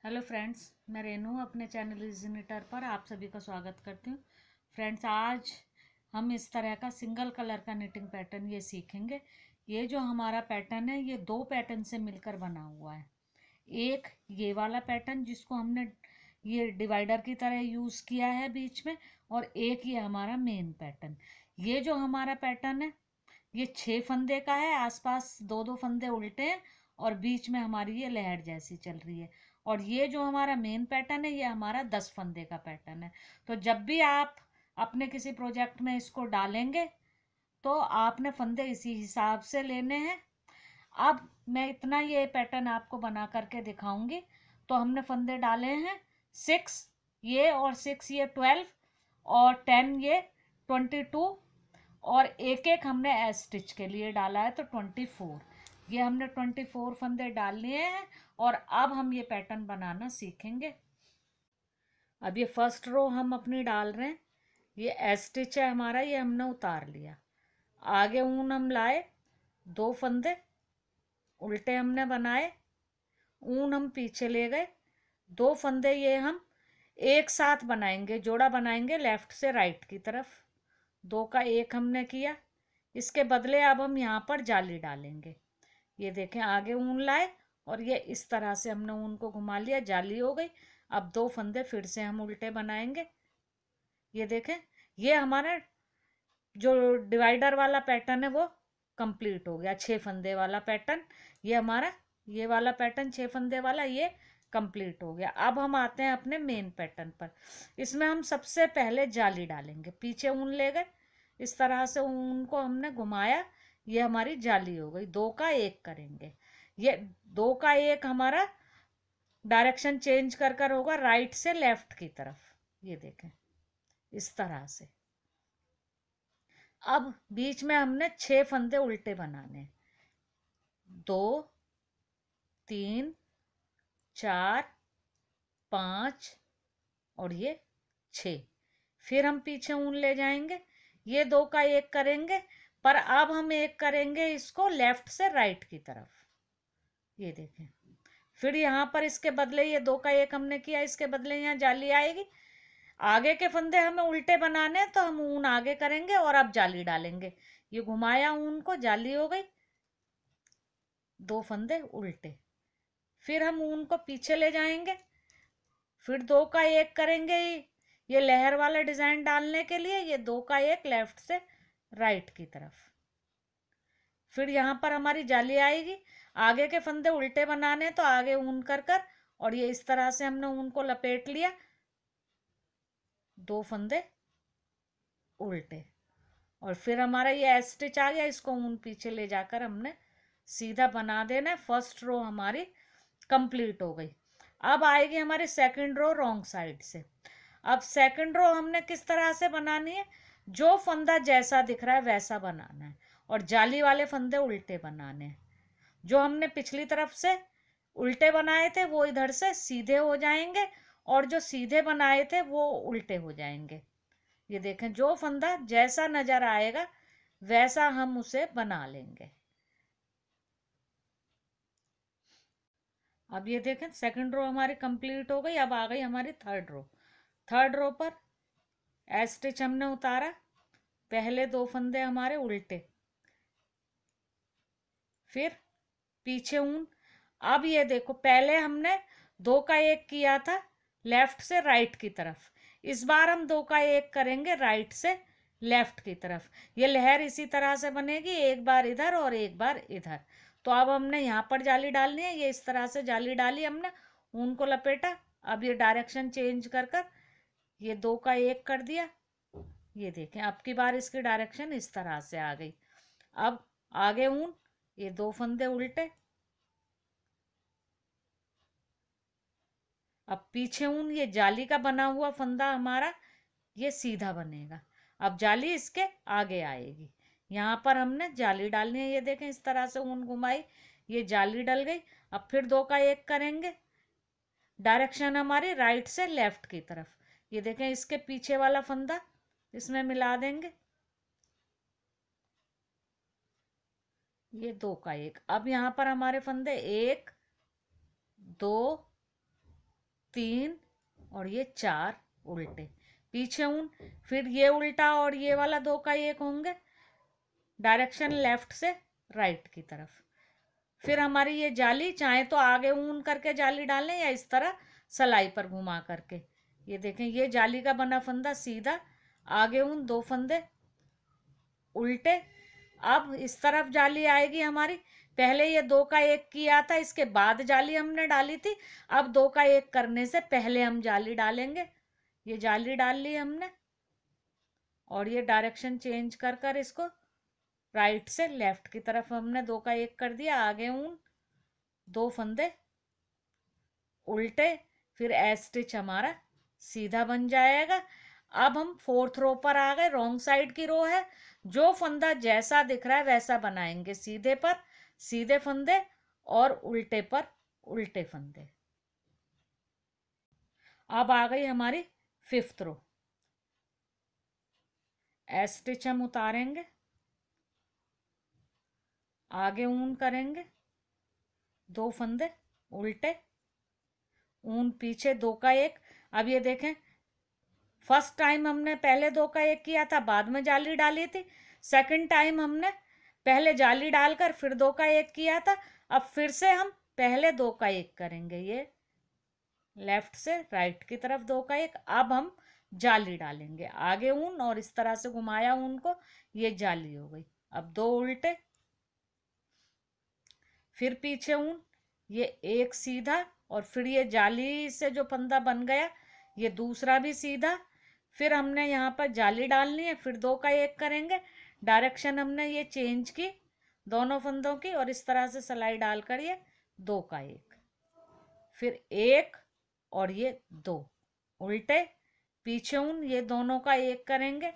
Hello friends, मैं रेनू अपने channel easy knitter पर आप सभी का स्वागत करती हूँ। फ्रेंड्स, आज हम इस तरह का सिंगल कलर का निटिंग पैटर्न ये सीखेंगे। ये जो हमारा पैटर्न है ये दो पैटर्न से मिलकर बना हुआ है। एक ये वाला पैटर्न जिसको हमने ये डिवाइडर की तरह यूज़ किया है बीच में, और एक ये हमारा मेन पैटर्न। ये जो हमारा पैटर्न है ये 6 फंदे का है, आसपास दो दो फंदे उल्टे हैं और बीच में हमारी ये लहर जैसी चल रही है। और ये जो हमारा मेन पैटर्न है ये हमारा 10 फंदे का पैटर्न है। तो जब भी आप अपने किसी प्रोजेक्ट में इसको डालेंगे तो आपने फंदे इसी हिसाब से लेने हैं। अब मैं इतना ये पैटर्न आपको बना करके दिखाऊंगी। तो हमने फंदे डाले हैं 6 ये, और 6 ये 12, और 10 ये 22, और एक एक हमने एस स्टिच के लिए डाला है तो 24। ये हमने 24 फंदे डाल लिए हैं और अब हम ये पैटर्न बनाना सीखेंगे। अब ये फर्स्ट रो हम अपनी डाल रहे हैं। ये एस स्टिच है हमारा, ये हमने उतार लिया। आगे ऊन हम लाए, 2 फंदे उल्टे हमने बनाए, ऊन हम पीछे ले गए, 2 फंदे ये हम एक साथ बनाएंगे, जोड़ा बनाएंगे लेफ्ट से राइट की तरफ। 2 का 1 हमने किया। इसके बदले अब हम यहाँ पर जाली डालेंगे। ये देखें, आगे ऊन लाए और ये इस तरह से हमने ऊन को घुमा लिया, जाली हो गई। अब 2 फंदे फिर से हम उल्टे बनाएंगे। ये देखें, ये हमारा जो डिवाइडर वाला पैटर्न है वो कंप्लीट हो गया। 6 फंदे वाला पैटर्न ये हमारा, ये वाला पैटर्न 6 फंदे वाला ये कंप्लीट हो गया। अब हम आते हैं अपने मेन पैटर्न पर। इसमें हम सबसे पहले जाली डालेंगे। पीछे ऊन ले गए, इस तरह से ऊन को हमने घुमाया, ये हमारी जाली हो गई। 2 का 1 करेंगे। ये 2 का 1 हमारा डायरेक्शन चेंज कर कर होगा राइट से लेफ्ट की तरफ। ये देखें इस तरह से। अब बीच में हमने 6 फंदे उल्टे बनाने, 2 3 4 5 और ये 6। फिर हम पीछे ऊन ले जाएंगे, ये 2 का 1 करेंगे, पर अब हम एक करेंगे इसको लेफ्ट से राइट की तरफ। ये देखें, फिर यहाँ पर इसके बदले ये 2 का 1 हमने किया, इसके बदले यहाँ जाली आएगी। आगे के फंदे हमें उल्टे बनाने तो हम ऊन आगे करेंगे और अब जाली डालेंगे। ये घुमाया ऊन को, जाली हो गई, 2 फंदे उल्टे। फिर हम ऊन को पीछे ले जाएंगे, फिर 2 का 1 करेंगे ये लहर वाला डिजाइन डालने के लिए। ये 2 का 1 लेफ्ट से राइट की तरफ। फिर यहाँ पर हमारी जाली आएगी। आगे के फंदे उल्टे बनाने तो आगे ऊन कर कर, और ये इस तरह से हमने ऊन को लपेट लिया, 2 फंदे उल्टे। और फिर हमारा ये एस स्टिच आ गया, इसको ऊन पीछे ले जाकर हमने सीधा बना देना है। फर्स्ट रो हमारी कंप्लीट हो गई। अब आएगी हमारी सेकंड रो रॉन्ग साइड से। अब सेकंड रो हमने किस तरह से बनानी है, जो फंदा जैसा दिख रहा है वैसा बनाना है, और जाली वाले फंदे उल्टे बनाने हैं। जो हमने पिछली तरफ से उल्टे बनाए थे वो इधर से सीधे हो जाएंगे, और जो सीधे बनाए थे वो उल्टे हो जाएंगे। ये देखें, जो फंदा जैसा नजर आएगा वैसा हम उसे बना लेंगे। अब ये देखें, सेकंड रो हमारी कंप्लीट हो गई। अब आ गई हमारी थर्ड रो। थर्ड रो पर एस स्टिच हमने उतारा, पहले 2 फंदे हमारे उल्टे, फिर पीछे ऊन। अब ये देखो, पहले हमने 2 का 1 किया था लेफ्ट से राइट की तरफ, इस बार हम 2 का 1 करेंगे राइट से लेफ्ट की तरफ। ये लहर इसी तरह से बनेगी, एक बार इधर और एक बार इधर। तो अब हमने यहाँ पर जाली डालनी है, ये इस तरह से जाली डाली हमने, ऊन को लपेटा। अब ये डायरेक्शन चेंज कर कर ये 2 का 1 कर दिया। ये देखें, अब की बार इसकी डायरेक्शन इस तरह से आ गई। अब आगे ऊन, ये 2 फंदे उल्टे, अब पीछे ऊन, ये जाली का बना हुआ फंदा हमारा ये सीधा बनेगा। अब जाली इसके आगे आएगी, यहाँ पर हमने जाली डालनी है। ये देखें, इस तरह से ऊन घुमाई, ये जाली डल गई। अब फिर 2 का 1 करेंगे, डायरेक्शन हमारी राइट से लेफ्ट की तरफ। ये देखें, इसके पीछे वाला फंदा इसमें मिला देंगे, ये 2 का 1। अब यहाँ पर हमारे फंदे 1 2 3 और ये 4 उल्टे, पीछे ऊन, फिर ये उल्टा और ये वाला 2 का 1 होंगे, डायरेक्शन लेफ्ट से राइट की तरफ। फिर हमारी ये जाली, चाहे तो आगे ऊन करके जाली डालें या इस तरह सलाई पर घुमा करके। ये देखें, ये जाली का बना फंदा सीधा, आगे ऊन 2 फंदे उल्टे। अब इस तरफ जाली आएगी हमारी, पहले ये 2 का 1 किया था, इसके बाद जाली हमने डाली थी। अब 2 का 1 करने से पहले हम जाली डालेंगे। ये जाली डाल ली हमने और ये डायरेक्शन चेंज कर कर इसको राइट से लेफ्ट की तरफ हमने 2 का 1 कर दिया। आगे ऊन 2 फंदे उल्टे, फिर ए स्टिच हमारा सीधा बन जाएगा। अब हम 4th रो पर आ गए, रॉन्ग साइड की रो है। जो फंदा जैसा दिख रहा है वैसा बनाएंगे, सीधे पर सीधे फंदे और उल्टे पर उल्टे फंदे। अब आ गई हमारी 5th रो, ए स्टिच हम उतारेंगे, आगे ऊन करेंगे 2 फंदे उल्टे, ऊन पीछे 2 का 1। अब ये देखें, फर्स्ट टाइम हमने पहले 2 का 1 किया था, बाद में जाली डाली थी। सेकंड टाइम हमने पहले जाली डालकर फिर 2 का 1 किया था। अब फिर से हम पहले 2 का 1 करेंगे, ये लेफ्ट से राइट की तरफ 2 का 1। अब हम जाली डालेंगे, आगे ऊन और इस तरह से घुमाया ऊन को, ये जाली हो गई। अब 2 उल्टे, फिर पीछे ऊन, ये 1 सीधा और फिर ये जाली से जो फंदा बन गया ये दूसरा भी सीधा। फिर हमने यहाँ पर जाली डालनी है, फिर 2 का 1 करेंगे, डायरेक्शन हमने ये चेंज की दोनों फंदों की और इस तरह से सलाई डालकर ये 2 का 1, फिर 1 और ये 2 उल्टे, पीछे ऊन, ये दोनों का 1 करेंगे,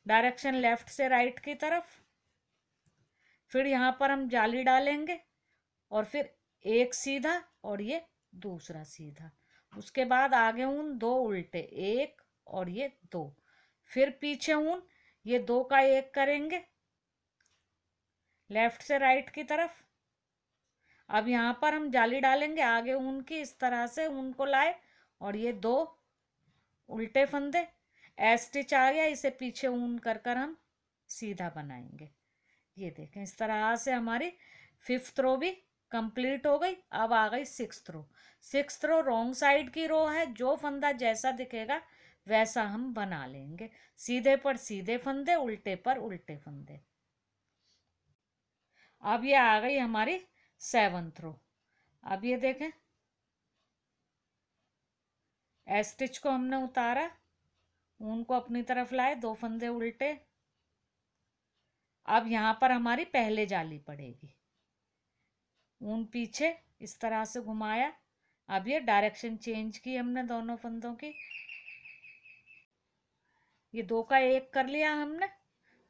डायरेक्शन लेफ्ट से राइट की तरफ। फिर यहाँ पर हम जाली डालेंगे और फिर 1 सीधा और ये दूसरा सीधा। उसके बाद आगे ऊन 2 उल्टे, 1 और ये 2, फिर पीछे ऊन, ये 2 का 1 करेंगे लेफ्ट से राइट की तरफ। अब यहाँ पर हम जाली डालेंगे, आगे ऊन की इस तरह से ऊन को लाए और ये 2 उल्टे फंदे, ए स्टिच आ गया, इसे पीछे ऊन कर कर हम सीधा बनाएंगे। ये देखें, इस तरह से हमारी 5th रो भी कंप्लीट हो गई। अब आ गई 6th रो। 6th रो रॉन्ग साइड की रो है, जो फंदा जैसा दिखेगा वैसा हम बना लेंगे, सीधे पर सीधे फंदे, उल्टे पर उल्टे फंदे। अब ये आ गई हमारी 7th रो। अब ये देखें, ए स्टिच को हमने उतारा, ऊन को अपनी तरफ लाए, 2 फंदे उल्टे। अब यहाँ पर हमारी पहले जाली पड़ेगी, ऊन पीछे इस तरह से घुमाया। अब ये डायरेक्शन चेंज की हमने दोनों फंदों की, ये 2 का 1 कर लिया हमने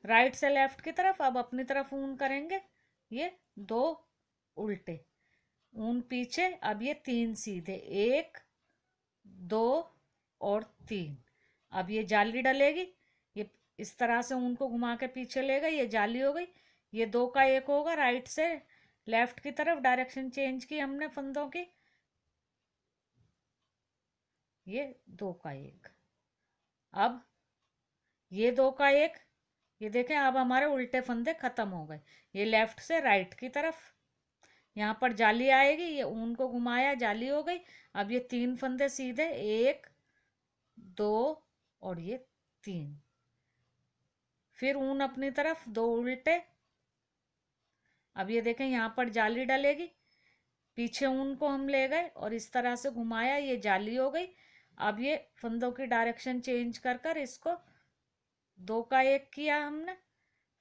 राइट से लेफ्ट की तरफ। अब अपनी तरफ ऊन करेंगे, ये 2 उल्टे, ऊन पीछे। अब ये 3 सीधे, 1 2 और 3। अब ये जाली डलेगी, ये इस तरह से ऊन को घुमा के पीछे ले गई, ये जाली हो गई। ये 2 का 1 होगा राइट से लेफ्ट की तरफ, डायरेक्शन चेंज की हमने फंदों की, ये 2 का 1। अब ये 2 का 1, ये देखें, अब हमारे उल्टे फंदे खत्म हो गए, ये लेफ्ट से राइट की तरफ। यहाँ पर जाली आएगी, ये ऊन को घुमाया, जाली हो गई। अब ये 3 फंदे सीधे, 1 2 और ये 3, फिर ऊन अपनी तरफ, 2 उल्टे। अब ये देखें, यहाँ पर जाली डलेगी, पीछे ऊन को हम ले गए और इस तरह से घुमाया, ये जाली हो गई। अब ये फंदों की डायरेक्शन चेंज कर कर इसको 2 का 1 किया हमने,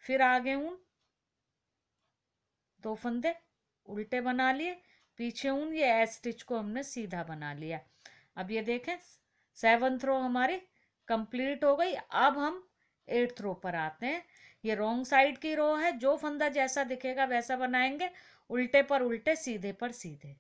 फिर आगे ऊन, 2 फंदे उल्टे बना लिए, पीछे ऊन, ये ए स्टिच को हमने सीधा बना लिया। अब ये देखें, 7th रो हमारी कंप्लीट हो गई। अब हम 8th रो पर आते हैं। ये रॉन्ग साइड की रो है, जो फंदा जैसा दिखेगा वैसा बनाएंगे, उल्टे पर उल्टे, सीधे पर सीधे।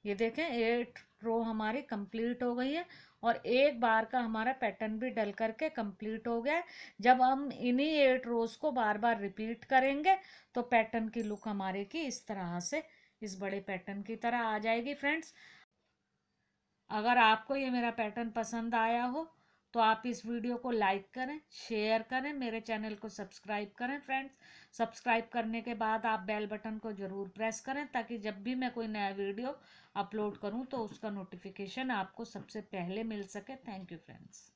ये देखें, 8 रो हमारी कंप्लीट हो गई है और एक बार का हमारा पैटर्न भी डल करके कंप्लीट हो गया है। जब हम इन्हीं 8 रोज को बार बार रिपीट करेंगे तो पैटर्न की लुक हमारे की इस तरह से इस बड़े पैटर्न की तरह आ जाएगी फ्रेंड्स। अगर आपको ये मेरा पैटर्न पसंद आया हो तो आप इस वीडियो को लाइक करें, शेयर करें, मेरे चैनल को सब्सक्राइब करें फ्रेंड्स। सब्सक्राइब करने के बाद आप बेल बटन को ज़रूर प्रेस करें ताकि जब भी मैं कोई नया वीडियो अपलोड करूं तो उसका नोटिफिकेशन आपको सबसे पहले मिल सके। Thank you friends.